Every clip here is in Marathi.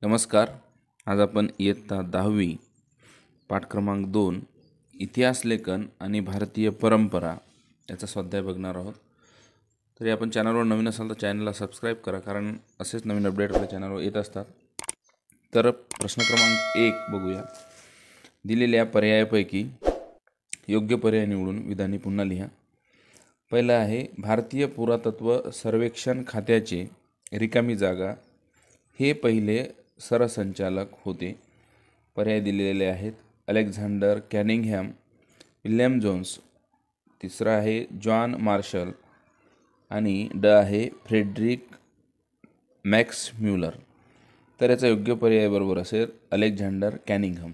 नमस्कार. आज आपण इयत्ता 10वी पाठ क्रमांक 2 इतिहास लेखन आणि भारतीय परंपरा याचा स्वाध्याय बघणार आहोत. तरी आपण चॅनलवर नवीन असाल तर चॅनलला सबस्क्राईब करा, कारण असेच नवीन अपडेट आपल्या चॅनलवर येत असतात. तर प्रश्न क्रमांक 1 बघूया. दिलेल्या पर्यायापैकी योग्य पर्याय निवडून विधाने पुन्हा लिहा. पहिला आहे भारतीय पुरातत्व सर्वेक्षण खात्याचे रिकामी जागा हे पहिले सरसंचालक होते. पर्याय दिलेले आहेत: अलेक्झांडर कॅनिंगहॅम, विल्यम जोन्स. तिसरा आहे जॉन मार्शल आणि ड आहे फ्रेडरिक मॅक्स म्युलर. तर याचा योग्य पर्याय बरोबर असेल अलेक्झांडर कॅनिंगहॅम.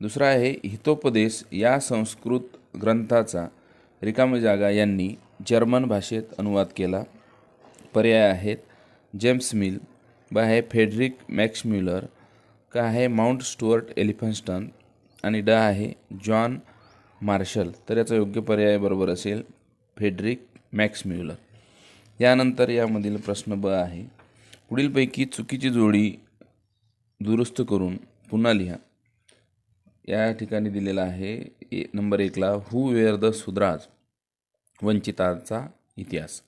दुसरा आहे हितोपदेश या संस्कृत ग्रंथाचा रिकामी जागा यांनी जर्मन भाषेत अनुवाद केला. पर्याय आहेत जेम्स मिल, ब आहे फ्रेडरिक मॅक्स म्युलर, का आहे माउंट स्टुअर्ट एलिफन्स्टन आणि ड आहे जॉन मार्शल. तर याचा योग्य पर्याय बरोबर असेल फ्रेडरिक मॅक्स म्युलर. यानंतर यामधील प्रश्न ब आहे पुढीलपैकी चुकीची जोडी दुरुस्त करून पुन्हा लिहा. या ठिकाणी दिलेला आहे नंबर 1ला हू वेअर द शूद्राज, वंचितांचा इतिहास.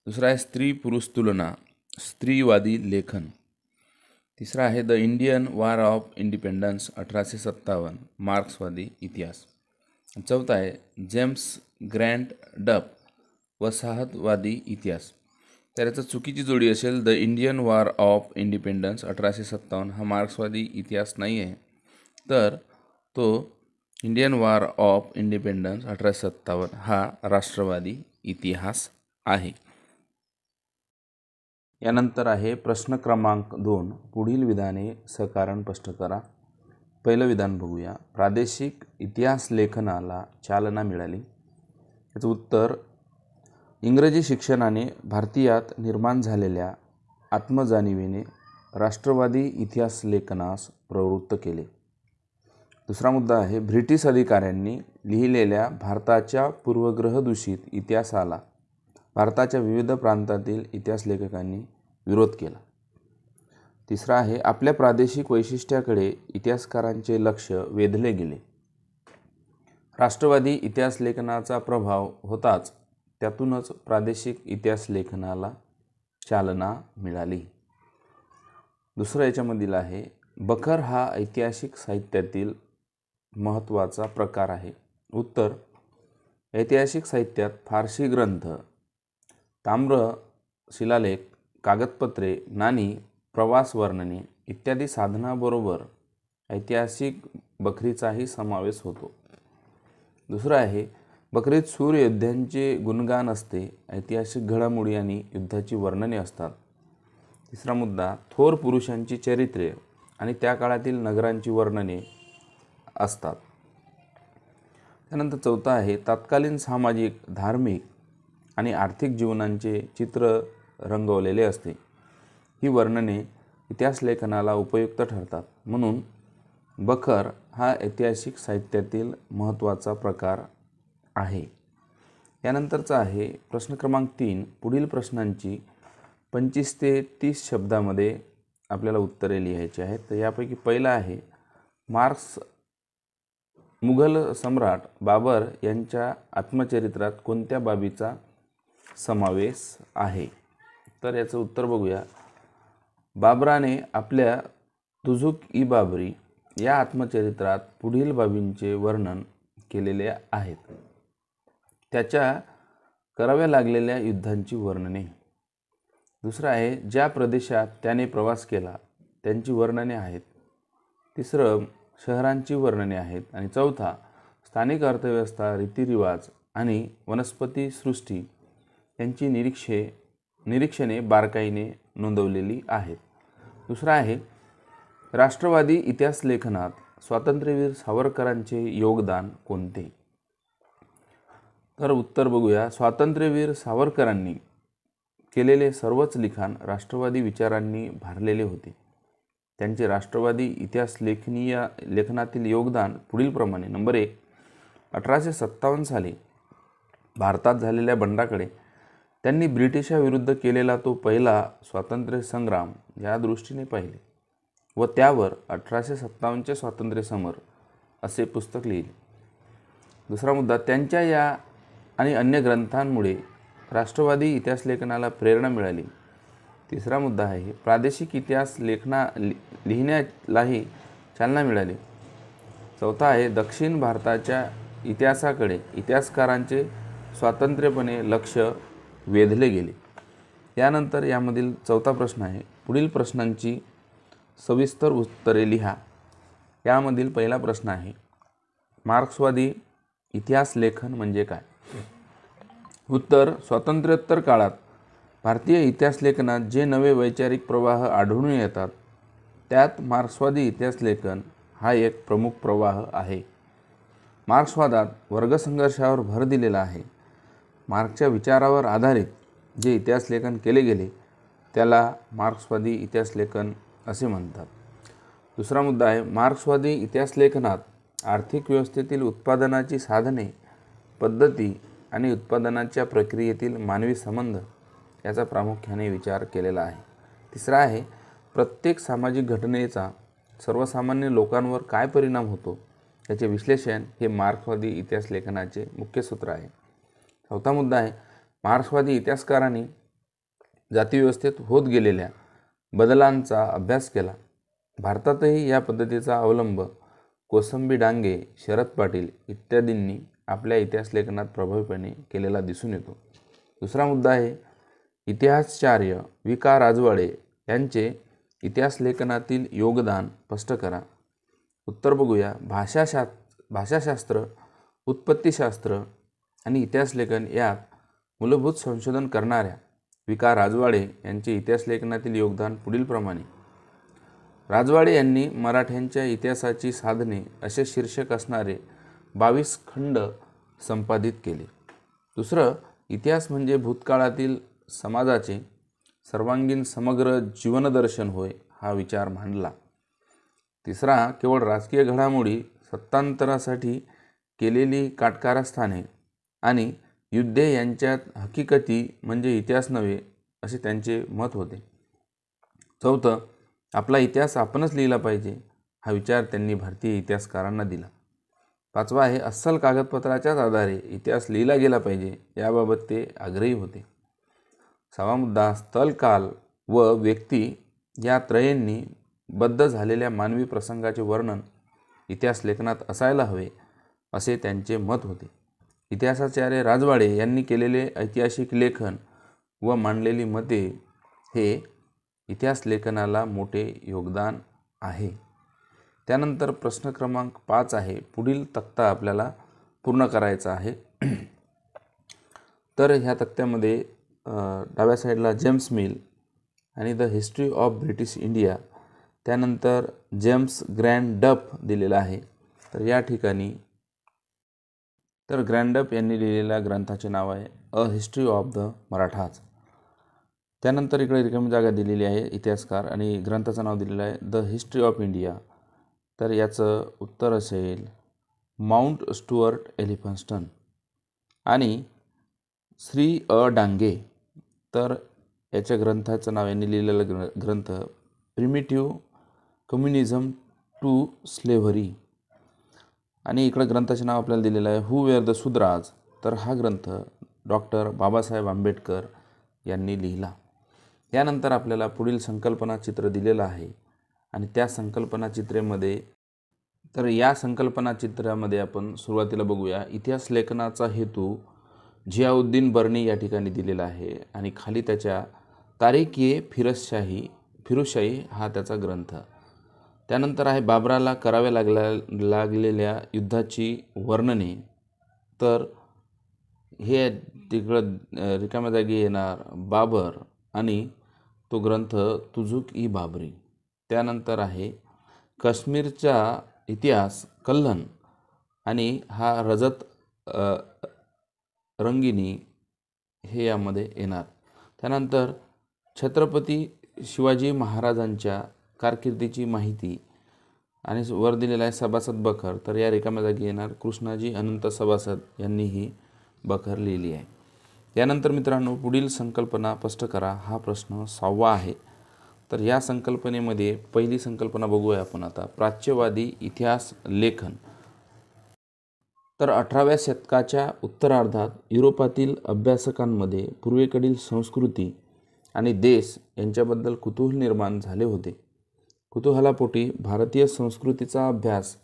दुसरा आहे स्त्री पुरुष तुलना, स्त्रीवादी लेखन. तिसरा आहे the Indian war of independence 1857, मार्क्सवादी इतिहास. चौथा आहे जेम्स ग्रँट डफ, वसाहतवादी इतिहास. तर याचा चुकीची जोडी असेल the Indian war of independence 1857 हा मार्क्सवादी इतिहास नाही आहे, तर तो इंडियन वॉर ऑफ इंडिपेंडन्स 1857 हा राष्ट्रवादी इतिहास आहे. यानंतर आहे प्रश्न क्रमांक 2 पुढील विधाने सकारण स्पष्ट करा. पहिलं विधान बघूया. प्रादेशिक इतिहास लेखनाला चालना मिळाली. याचं उत्तर इंग्रजी शिक्षणाने भारतीयात निर्माण झालेल्या आत्मजाणीवेने राष्ट्रवादी इतिहास लेखनास प्रवृत्त केले. दुसरा मुद्दा आहे ब्रिटिश अधिकाऱ्यांनी लिहिलेल्या भारताच्या पूर्वग्रहदूषित इतिहासाला भारताच्या विविध प्रांतातील इतिहास लेखकांनी विरोध केला. तिसरा आहे आपल्या प्रादेशिक वैशिष्ट्याकडे इतिहासकारांचे लक्ष वेधले गेले. राष्ट्रवादी इतिहास लेखनाचा प्रभाव होताच त्यातूनच प्रादेशिक इतिहास लेखनाला चालना मिळाली. दुसरं याच्यामधील आहे बखर हा ऐतिहासिक साहित्यातील महत्त्वाचा प्रकार आहे. उत्तर ऐतिहासिक साहित्यात फारसी ग्रंथ, ताम्र शिलालेख, कागदपत्रे, नाणी, प्रवास वर्णने इत्यादी साधनाबरोबर ऐतिहासिक बखरीचाही समावेश होतो. दुसरं आहे बखरीत सूरयोद्ध्यांचे गुणगान असते, ऐतिहासिक घडामोडी आणि युद्धाची वर्णने असतात. तिसरा मुद्दा थोर पुरुषांची चरित्रे आणि त्या काळातील नगरांची वर्णने असतात. त्यानंतर चौथा आहे तत्कालीन सामाजिक, धार्मिक आणि आर्थिक जीवनांचे चित्र रंगवलेले असते. ही वर्णने इतिहास लेखनाला उपयुक्त ठरतात. म्हणून बखर हा ऐतिहासिक साहित्यातील महत्त्वाचा प्रकार आहे. यानंतरचा आहे प्रश्न क्रमांक 3 पुढील प्रश्नांची 25 ते 30 शब्दामध्ये आपल्याला उत्तरे लिहायची आहेत. तर यापैकी पहिला आहे मुघल सम्राट बाबर यांच्या आत्मचरित्रात कोणत्या बाबीचा समावेश आहे. तर याचं उत्तर बघूया. बाबराने आपल्या तुझुक-ई-बाबरी या आत्मचरित्रात पुढील बाबींचे वर्णन केलेले आहेत. त्याच्या कराव्या लागलेल्या युद्धांची वर्णने. दुसरं आहे ज्या प्रदेशात त्याने प्रवास केला त्यांची वर्णने आहेत. तिसरं शहरांची वर्णने आहेत. आणि चौथा स्थानिक अर्थव्यवस्था, रीतिरिवाज आणि वनस्पती सृष्टी यांची निरीक्षणे बारकाईने नोंदवलेली आहेत. दुसरा आहे राष्ट्रवादी इतिहास लेखनात स्वातंत्र्यवीर सावरकरांचे योगदान कोणते. तर उत्तर बघूया. स्वातंत्र्यवीर सावरकरांनी केलेले सर्वच लिखाण राष्ट्रवादी विचारांनी भारलेले होते. त्यांचे राष्ट्रवादी इतिहास लेखनातील योगदान पुढीलप्रमाणे. नंबर 1 1857 साली भारतात झालेल्या बंडाकडे त्यांनी ब्रिटिशाविरुद्ध केलेला तो पहिला स्वातंत्र्य संग्राम या दृष्टीने पाहिले. व त्यावर 1857चे स्वातंत्र्य समर असे पुस्तक लिहिले. दुसरा मुद्दा, त्यांच्या या आणि अन्य ग्रंथांमुळे राष्ट्रवादी इतिहास लेखनाला प्रेरणा मिळाली. तिसरा मुद्दा आहे प्रादेशिक इतिहास लिहिण्यालाही चालना मिळाली. चौथा आहे दक्षिण भारताच्या इतिहासाकडे इतिहासकारांचे स्वतंत्रपणे लक्ष वेधले गेले. यानंतर यामधील चौथा प्रश्न आहे, पुढील प्रश्नांची सविस्तर उत्तरे लिहा. यामधील पहिला प्रश्न आहे, मार्क्सवादी इतिहास लेखन म्हणजे काय? उत्तर, स्वातंत्र्योत्तर काळात भारतीय इतिहास लेखनात जे नवे वैचारिक प्रवाह आढळून येतात त्यात मार्क्सवादी इतिहास लेखन हा एक प्रमुख प्रवाह आहे. मार्क्सवादात वर्गसंघर्षावर भर दिलेला आहे. मार्क्सच्या विचारावर आधारित जे इतिहास लेखन केले गेले त्याला मार्क्सवादी इतिहास लेखन असे म्हणतात. दुसरा मुद्दा आहे, मार्क्सवादी इतिहास लेखनात आर्थिक व्यवस्थेतील उत्पादनाची साधने, पद्धती आणि उत्पादनाच्या प्रक्रियेतील मानवी संबंध याचा प्रामुख्याने विचार केलेला आहे. तिसरा आहे, प्रत्येक सामाजिक घटनेचा सर्वसामान्य लोकांवर काय परिणाम होतो याचे विश्लेषण हे मार्क्सवादी इतिहास लेखनाचे मुख्य सूत्र आहे. चौथा मुद्दा आहे, मार्क्सवादी इतिहासकारांनी जातीव्यवस्थेत होत गेलेल्या बदलांचा अभ्यास केला. भारतातही या पद्धतीचा अवलंब कोसंबी डांगे, शरद पाटील इत्यादींनी आपल्या इतिहास लेखनात प्रभावीपणे केलेला दिसून येतो. दुसरा मुद्दा आहे, इतिहासचार्य वि. का. राजवाडे यांचे इतिहास लेखनातील योगदान स्पष्ट करा. उत्तर बघूया. भाषाशास्त्र, उत्पत्तीशास्त्र आणि इतिहास लेखन यात मूलभूत संशोधन करणाऱ्या वि. का. राजवाडे यांचे इतिहास लेखनातील योगदान पुढीलप्रमाणे. राजवाडे यांनी मराठ्यांच्या इतिहासाची साधने असे शीर्षक असणारे 22 खंड संपादित केले. दुसरं, इतिहास म्हणजे भूतकाळातील समाजाचे सर्वांगीण समग्र जीवनदर्शन होय हा विचार मांडला. तिसरा, केवळ राजकीय घडामोडी, सत्तांतरासाठी केलेली काटकारस्थाने आणि युद्धे यांच्यात हकीकती म्हणजे इतिहास नव्हे असे त्यांचे मत होते. चौथं, आपला इतिहास आपणच लिहिला पाहिजे हा विचार त्यांनी भारतीय इतिहासकारांना दिला. पाचवा आहे, अस्सल कागदपत्राच्याच आधारे इतिहास लिहिला गेला पाहिजे याबाबत ते आग्रही होते. सहावा मुद्दा, स्थल, काल व व्यक्ती या त्रयींनी बद्ध झालेल्या मानवी प्रसंगाचे वर्णन इतिहास लेखनात असायला हवे असे त्यांचे मत होते. इतिहासाचार्य राजवाडे यांनी केलेले ऐतिहासिक लेखन व मांडलेली मते हे इतिहास लेखनाला मोठे योगदान आहे. त्यानंतर प्रश्न क्रमांक 5 आहे, पुढील तक्ता आपल्याला पूर्ण करायचा आहे. तर ह्या तक्त्यामध्ये डाव्या साईडला जेम्स मिल आणि the history of British India, त्यानंतर जेम्स ग्रँड डफ दिलेला आहे. तर या ठिकाणी ग्रँड डफ यांनी लिहिलेल्या ग्रंथाचे नाव आहे a history of the Marathas. त्यानंतर इकडे रिकामी जागा दिलेली आहे इतिहासकार आणि ग्रंथाचं नाव दिलेलं आहे द हिस्ट्री ऑफ इंडिया. तर याचं उत्तर असेल माउंट स्टुअर्ट एलिफन्स्टन. आणि श्री अ. डांगे, तर याच्या ग्रंथाचं नाव, यांनी लिहिलेलं ग्रंथ प्रिमिटिव्ह कम्युनिझम टू स्लेव्हरी. आणि इकडं ग्रंथाचे नाव आपल्याला दिलेलं आहे हू वेअर द शूद्राज. तर हा ग्रंथ डॉक्टर बाबासाहेब आंबेडकर यांनी लिहिला. यानंतर आपल्याला पुढील संकल्पना चित्र दिलेलं आहे आणि त्या संकल्पना चित्रेमध्ये, तर या संकल्पना चित्रामध्ये आपण सुरुवातीला बघूया इतिहास लेखनाचा हेतू झियाउद्दीन बर्नी या ठिकाणी दिलेला आहे आणि खाली त्याच्या फिरोजशाही हा त्याचा ग्रंथ. त्यानंतर आहे बाबराला कराव्या लागलेल्या युद्धाची वर्णने. तर हे तिकडं रिकाम्या जागी येणार बाबर आणि तो ग्रंथ तुझुक-ई बाबरी. त्यानंतर आहे काश्मीरचा इतिहास कल्हण आणि हा रजत रंगिनी हे यामध्ये येणार. त्यानंतर छत्रपती शिवाजी महाराजांच्या कारकिर्दीची माहिती आणि वर दिलेला आहे सभासद बखर. तर या रिकाम्या जागी येणार कृष्णाजी अनंत सभासद यांनी ही बखर लिहिली आहे. त्यानंतर मित्रांनो, पुढील संकल्पना स्पष्ट करा हा प्रश्न 6वा आहे. तर या संकल्पनेमध्ये पहिली संकल्पना बघूया आपण आता, प्राच्यवादी इतिहास लेखन। तर 18व्या शतकाच्या उत्तरार्धात युरोपातील अभ्यासकांमध्ये पूर्वेकडील संस्कृती आणि देश यांच्याबद्दल कुतूहल निर्माण झाले होते। कुतूहलापोटी भारतीय संस्कृतीचा अभ्यास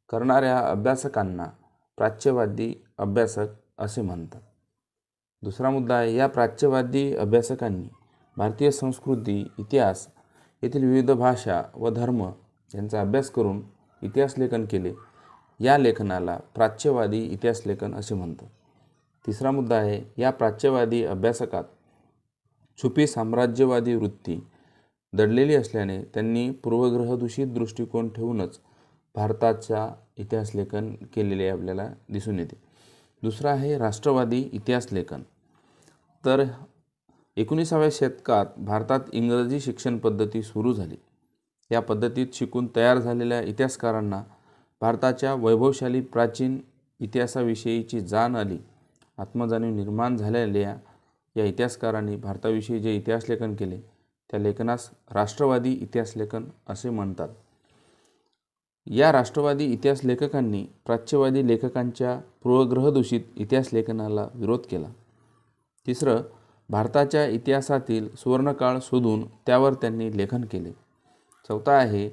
करणाऱ्या अभ्यासकांना प्राच्यवादी अभ्यासक असे म्हणतात। दुसरा मुद्दा आहे, या प्राच्यवादी अभ्यासकांनी भारतीय संस्कृती, इतिहास येथील विविध भाषा व धर्म यांचा अभ्यास करून इतिहास लेखन केले। या लेखनाला प्राच्यवादी इतिहास लेखन असे म्हणतात। तिसरा मुद्दा आहे, या प्राच्यवादी अभ्यासकात छुपी साम्राज्यवादी वृत्ती दडलेली असल्याने त्यांनी पूर्वग्रहदूषित दृष्टिकोन ठेवूनच भारताचा इतिहास लेखन केलेले आपल्याला दिसून येते। दुसरा आहे राष्ट्रवादी इतिहास लेखन। तर 19व्या शतकात भारतात इंग्रजी शिक्षण पद्धती सुरू झाली। या पद्धतीत शिकून तयार झालेल्या इतिहासकारांना भारताच्या वैभवशाली प्राचीन इतिहासाविषयीची जाण आली। आत्मजाणीव निर्माण झालेल्या या इतिहासकारांनी भारताविषयी जे इतिहास लेखन केले त्या लेखनास राष्ट्रवादी इतिहास लेखन असे म्हणतात। या राष्ट्रवादी इतिहास लेखकांनी प्राच्यवादी लेखकांच्या पूर्वग्रहदूषित इतिहास लेखनाला विरोध केला। तिसरं, भारताच्या इतिहासातील सुवर्णकाळ शोधून त्यावर त्यांनी लेखन केले। चौथा आहे,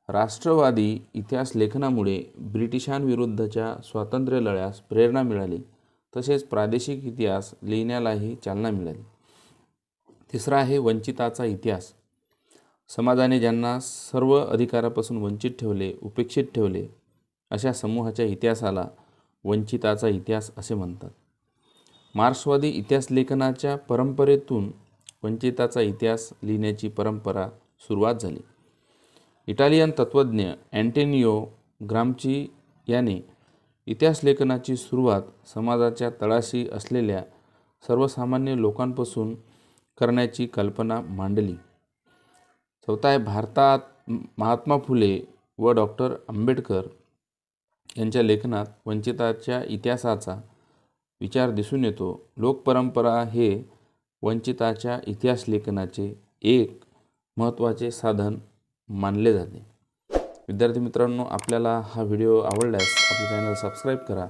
राष्ट्रवादी इतिहास लेखनामुळे ब्रिटिशांविरुद्धच्या स्वातंत्र्य लढ्यास प्रेरणा मिळाली, तसेच प्रादेशिक इतिहास लिहिण्यालाही चालना मिळाली। तिसरा आहे वंचिताचा इतिहास। समाजाने ज्यांना सर्व अधिकारापासून वंचित ठेवले, उपेक्षित ठेवले, अशा समूहाच्या इतिहासाला वंचिताचा इतिहास असे म्हणतात। मार्क्सवादी इतिहास लेखनाच्या परंपरेतून वंचिताचा इतिहास लिहिण्याची परंपरा सुरुवात झाली। इटालियन तत्त्वज्ञ अँटोनियो ग्राम्ची याने इतिहास लेखनाची सुरुवात समाजाच्या तळाशी असलेल्या सर्वसामान्य लोकांपासून करण्याची कल्पना मांडली। चौथा आहे, भारतात महात्मा फुले व डॉक्टर आंबेडकर यांच्या लेखनात वंचिताच्या इतिहासाचा विचार दिसून येतो। लोकपरंपरा हे वंचिताच्या इतिहास लेखनाचे एक महत्त्वाचे साधन मानले जाते। विद्यार्थी मित्रांनो, आपल्याला हा व्हिडिओ आवडल्यास आपले चॅनल सबस्क्राईब करा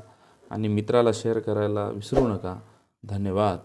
आणि मित्राला शेअर करायला विसरू नका। धन्यवाद।